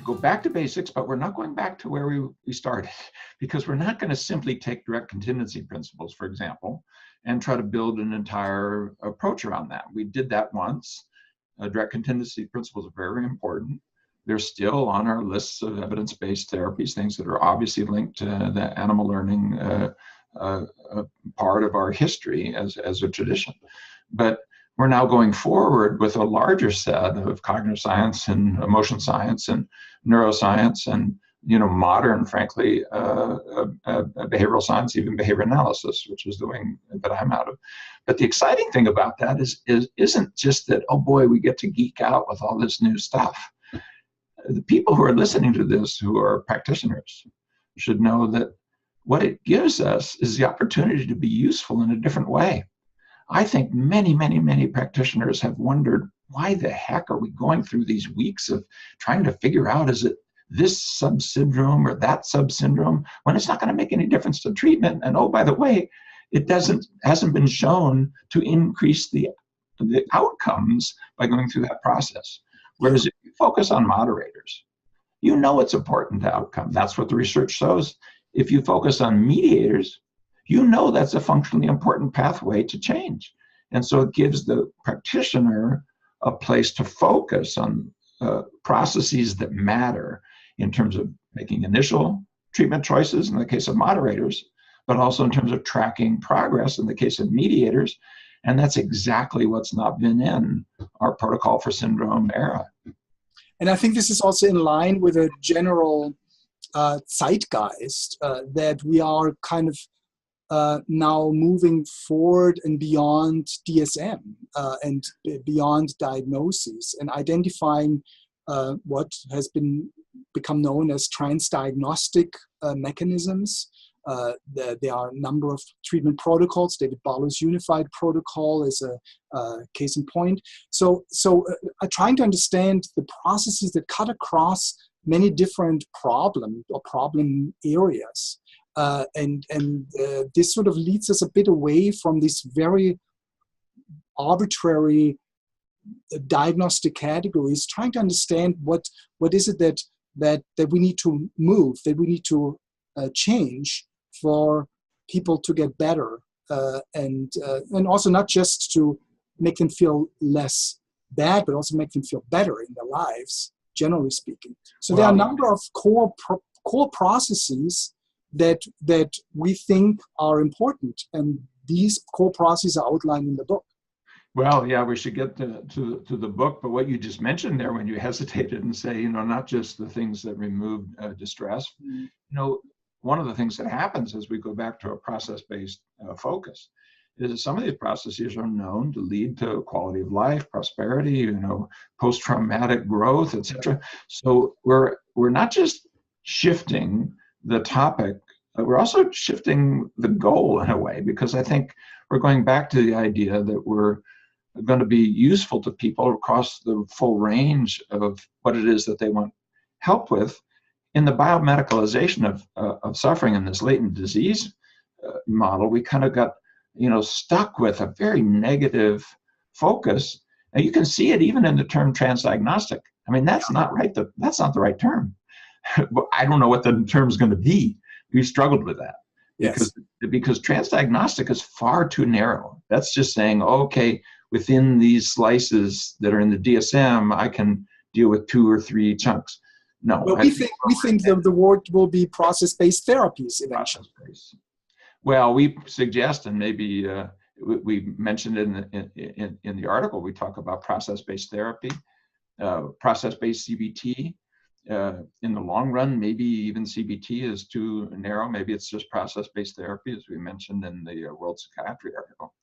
go back to basics, but we're not going back to where we started, because we're not going to simply take direct contingency principles, for example, and try to build an entire approach around that. We did that once. Direct contingency principles are very important. They're still on our lists of evidence-based therapies, things that are obviously linked to the animal learning part of our history as a tradition. But we're now going forward with a larger set of cognitive science and emotion science and neuroscience and, modern, frankly, behavioral science, even behavior analysis, which is the wing that I'm out of. But the exciting thing about that isn't just that, oh boy, we get to geek out with all this new stuff. The people who are listening to this, who are practitioners, should know that what it gives us is the opportunity to be useful in a different way. I think many, many, many practitioners have wondered, why the heck are we going through these weeks of trying to figure out, is it this subsyndrome or that subsyndrome, when it's not going to make any difference to treatment? And oh, by the way, it hasn't been shown to increase the outcomes by going through that process. Whereas if you focus on moderators, it's important to outcome. That's what the research shows. If you focus on mediators, that's a functionally important pathway to change. And so it gives the practitioner a place to focus on processes that matter in terms of making initial treatment choices in the case of moderators, but also in terms of tracking progress in the case of mediators. And that's exactly what's not been in our protocol for syndrome era. And I think this is also in line with a general zeitgeist that we are kind of now moving forward and beyond DSM and beyond diagnosis and identifying what has become known as transdiagnostic mechanisms. There are a number of treatment protocols. David Barlow's unified protocol is a case in point. So trying to understand the processes that cut across many different problem areas. And this sort of leads us a bit away from this very arbitrary diagnostic categories, trying to understand what is it that we need to move, that we need to change for people to get better, and also not just to make them feel less bad, but also make them feel better in their lives, generally speaking. So there are a number of core processes that we think are important, and these core processes are outlined in the book. Well, yeah, we should get to the book, but what you just mentioned there when you hesitated and say, not just the things that remove distress, one of the things that happens as we go back to a process-based focus is that some of these processes are known to lead to quality of life, prosperity, post-traumatic growth, etc. So we're not just shifting the topic, we're also shifting the goal in a way, because I think we're going back to the idea that we're going to be useful to people across the full range of what it is that they want help with. In the biomedicalization of suffering in this latent disease model, we kind of got stuck with a very negative focus. And you can see it even in the term transdiagnostic. I mean, that's not right. That's not the right term. I don't know what the term is going to be. We've struggled with that. Yes. Because transdiagnostic is far too narrow. That's just saying, okay, within these slices that are in the DSM, I can deal with 2 or 3 chunks. No. Well, we think the word will be process-based therapies eventually. Well, we suggest, and maybe we mentioned in the article, we talk about process-based therapy, process-based CBT. In the long run, maybe even CBT is too narrow. Maybe it's just process-based therapy, as we mentioned in the World Psychiatry article.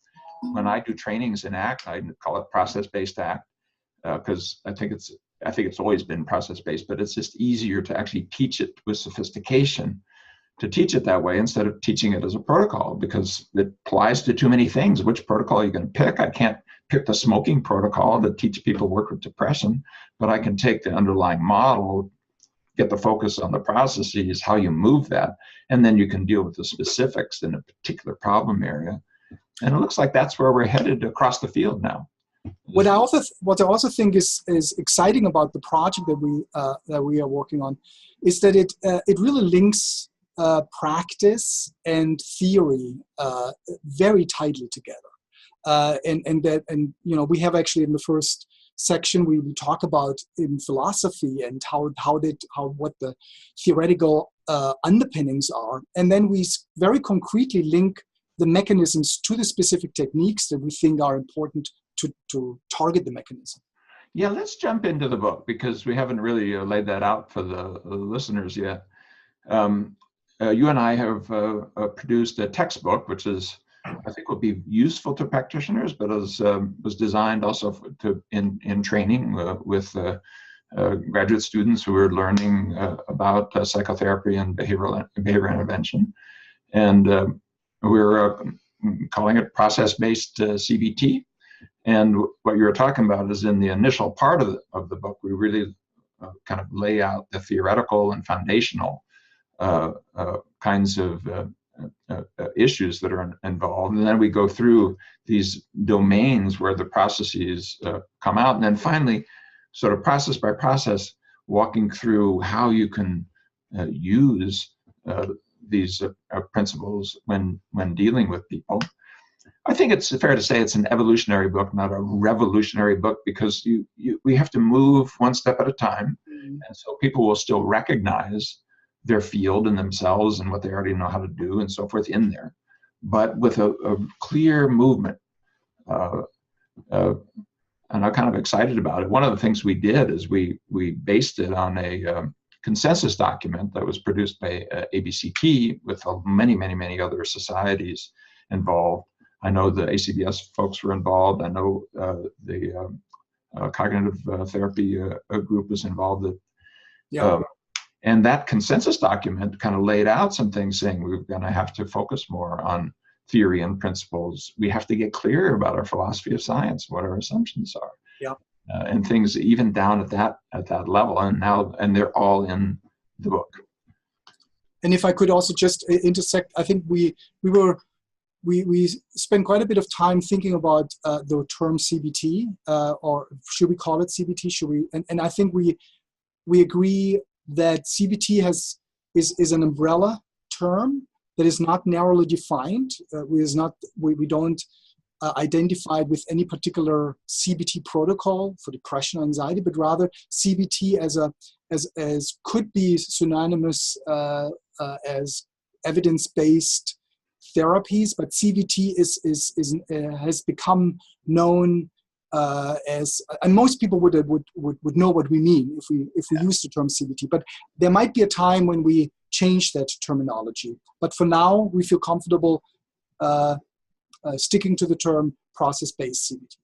When I do trainings in ACT, I call it process-based ACT, because I think it's always been process-based, but it's just easier to actually teach it with sophistication, to teach it that way instead of teaching it as a protocol, because it applies to too many things. Which protocol are you going to pick? I can't pick the smoking protocol that teach people work with depression, but I can take the underlying model, get the focus on the processes, how you move that, and then you can deal with the specifics in a particular problem area. And it looks like that's where we're headed across the field now. What I also think is exciting about the project that we are working on is that it really links practice and theory very tightly together, and we have actually in the first section we talk about in philosophy and what the theoretical underpinnings are, and then we very concretely link the mechanisms to the specific techniques that we think are important to target the mechanism. Yeah, let's jump into the book because we haven't really laid that out for the listeners yet. You and I have produced a textbook, which is, I think, will be useful to practitioners, but was designed also in training with graduate students who are learning about psychotherapy and behavior intervention. And we're calling it process-based CBT. And what you're talking about is in the initial part of the book, we really kind of lay out the theoretical and foundational kinds of issues that are involved. And then we go through these domains where the processes come out. And then finally, sort of process by process, walking through how you can use these principles when dealing with people. I think it's fair to say it's an evolutionary book, not a revolutionary book, because we have to move one step at a time. And so people will still recognize their field and themselves and what they already know how to do and so forth in there, but with a clear movement. And I'm kind of excited about it. One of the things we did is we based it on a consensus document that was produced by ABCT with many, many, many other societies involved. I know the ACBS folks were involved. I know the cognitive therapy group was involved. And that consensus document kind of laid out some things saying we're going to have to focus more on theory and principles. We have to get clear about our philosophy of science, what our assumptions are. Yeah. And things even down at that level. And they're all in the book. And if I could also just intersect, I think we spent quite a bit of time thinking about the term CBT, or should we call it CBT? Should we? And I think we agree that CBT is an umbrella term that is not narrowly defined. We don't identify it with any particular CBT protocol for depression or anxiety, but rather CBT as could be synonymous as evidence-based therapies, but CBT has become known as, and most people would know what we mean if we use the term CBT. But there might be a time when we change that terminology. But for now, we feel comfortable sticking to the term process-based CBT.